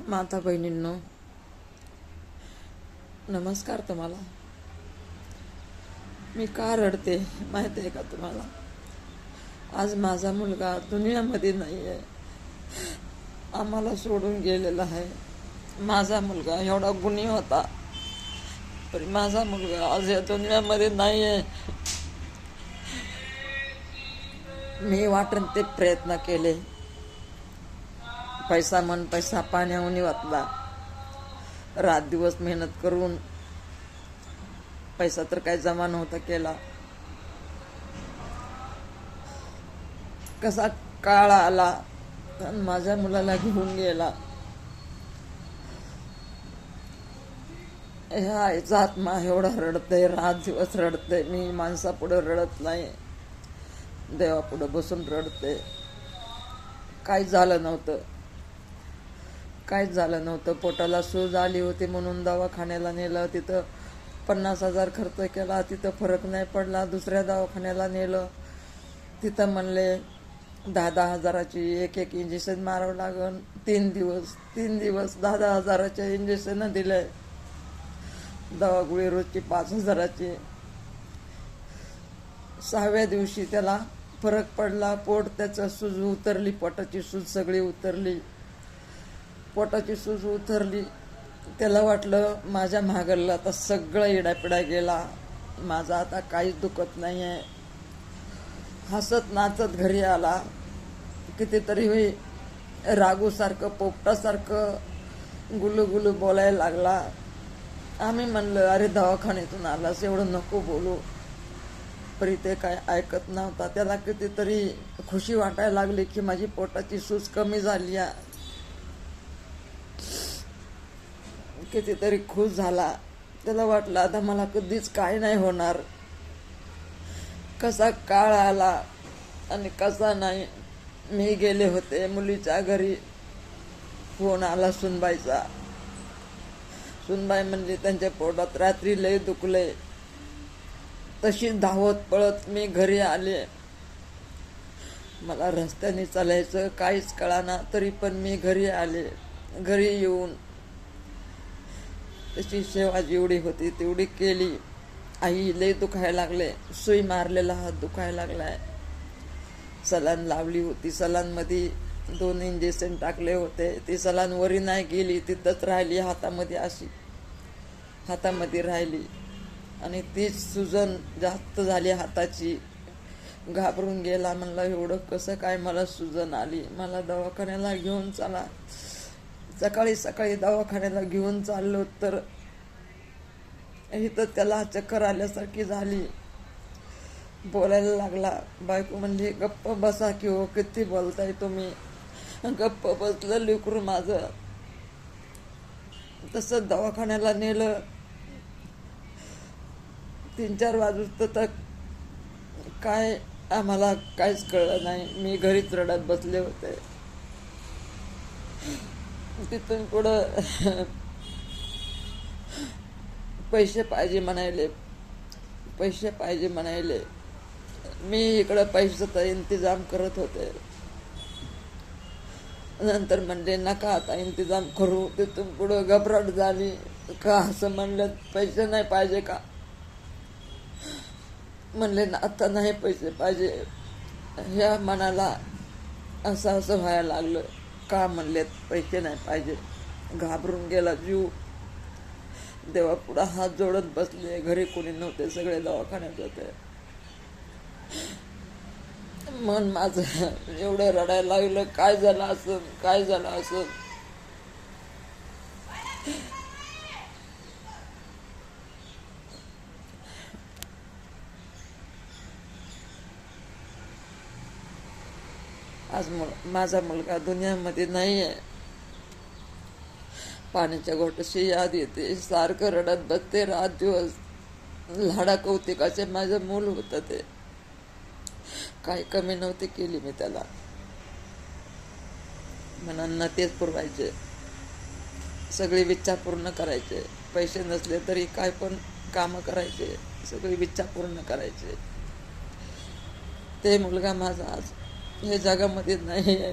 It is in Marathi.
माता बहिणींनो, नमस्कार तुम्हाला. मी का रडते माहिती आहे का तुम्हाला? आज माझा मुलगा दुनियामध्ये नाही आहे, आम्हाला सोडून गेलेला आहे. माझा मुलगा एवढा गुणी होता, पण माझा मुलगा आज या दुनियामध्ये नाही आहे. मी वाटेन ते प्रयत्न केले, पैसा पाण्याहून वाचला. रात दिवस मेहनत करून पैसा तर काही जमा नव्हता केला. कसा काळ आला आणि माझ्या मुलाला घेऊन गेला. ह्या आईचा आत्मा एवढा रडतय, रात दिवस रडतय. मी माणसापुढे रडत नाही, देवापुढे बसून रडते. काहीच झालं नव्हतं. पोटाला सूज आली होती म्हणून दवाखान्याला नेलं. तिथं 50,000 खर्च केला, तिथं फरक नाही पडला. दुसऱ्या दवाखान्याला नेलं, तिथं म्हणले 10,000 एक इंजेक्शन मारावं लागन. 3 दिवस 10,000 इंजेक्शन दिले. दवागुळी रोजची 5,000. 6व्या दिवशी त्याला फरक पडला. पोट त्याचं सूज उतरली, पोटाची सूज सगळी उतरली. त्याला वाटलं माझ्या महागरला आता सगळं इडापिडा गेला, माझा आता काहीच दुखत नाही आहे. हसत नाचत घरी आला. कितीतरी रागूसारखं पोपटासारखं गुलू बोलायला लागला. आम्ही म्हणलं, अरे दवाखान्यातून आलास, एवढं नको बोलू. पण ते काय ऐकत नव्हता. त्याला कितीतरी खुशी वाटायला लागली की माझी पोटाची सूज कमी झाली आहे. कितीतरी खुश झाला. त्याला वाटलं आता मला कधीच काय नाही होणार. कसा काळ आला आणि कसा नाही. मी गेले होते मुलीच्या घरी. फोन आला सुनबाईचा. सुनबाई म्हणजे त्यांच्या पोटात रात्री लय दुखले. तशी धावत पळत मी घरी आले. मला रस्त्याने चालायचं काहीच कळाना, तरी पण मी घरी आले. घरी येऊन त्याची सेवा जेवढी होती तेवढी केली. आई लय दुखायला लागले, सुई मारलेला हात दुखायला लागलाय. सलान लावली होती, सलानमध्ये 2 इंजेक्शन टाकले होते. ती सलान वरी नाही गेली, तिथंच राहिली, हातामध्ये राहिली. आणि तीच सुजन जास्त झाली हाताची. घाबरून गेला. म्हणलं एवढं कसं काय मला सुजन आली, मला दवाखान्याला घेऊन चला. सकाळी दवाखान्याला घेऊन चाललो तर इथं त्याला चक्कर आल्यासारखी झाली. बोलायला लागला. बायको म्हणली, गप्प बसा की हो, किती बोलताय तुम्ही. गप्प बसलं लेकरू माझं. तसं दवाखान्याला नेलं. 3-4 वाजता तर काय आम्हाला काहीच कळलं नाही. मी घरीच रडत बसले होते. तिथून पुढं पैसे पाहिजे म्हणायले. मी इकडं पैशाचा इंतजाम करत होते. नंतर म्हणले नका आता इंतजाम करू. तिथून पुढं घबराट झाली. का असं म्हणलं, पैसे नाही पाहिजे का? म्हणले आता नाही पैसे पाहिजे. ह्या मनाला असं व्हायला लागलं. का म्हणलेत पैसे नाही पाहिजे. घाबरून गेला जीव. देवापुढं हात जोडत बसले. घरी कोणी नव्हते, सगळे दवाखान्यात होते. मन माझं एवढं रडायला लागलं, काय झालं असं. आज माझा मुलगा दुनियामध्ये नाही आहे. पाण्याच्या घोटाशी याद येते. सारखं रडत बसते रात दिवस. लाडा कौतिकाचे माझं मूल होतं ते. काही कमी नव्हती केली मी त्याला. मनांना तेच पुरवायचे, सगळी इच्छा पूर्ण करायचे. पैसे नसले तरी काय पण कामं करायचे, सगळी इच्छा पूर्ण करायचे. ते मुलगा माझा आज हे जगामध्ये नाही आहे.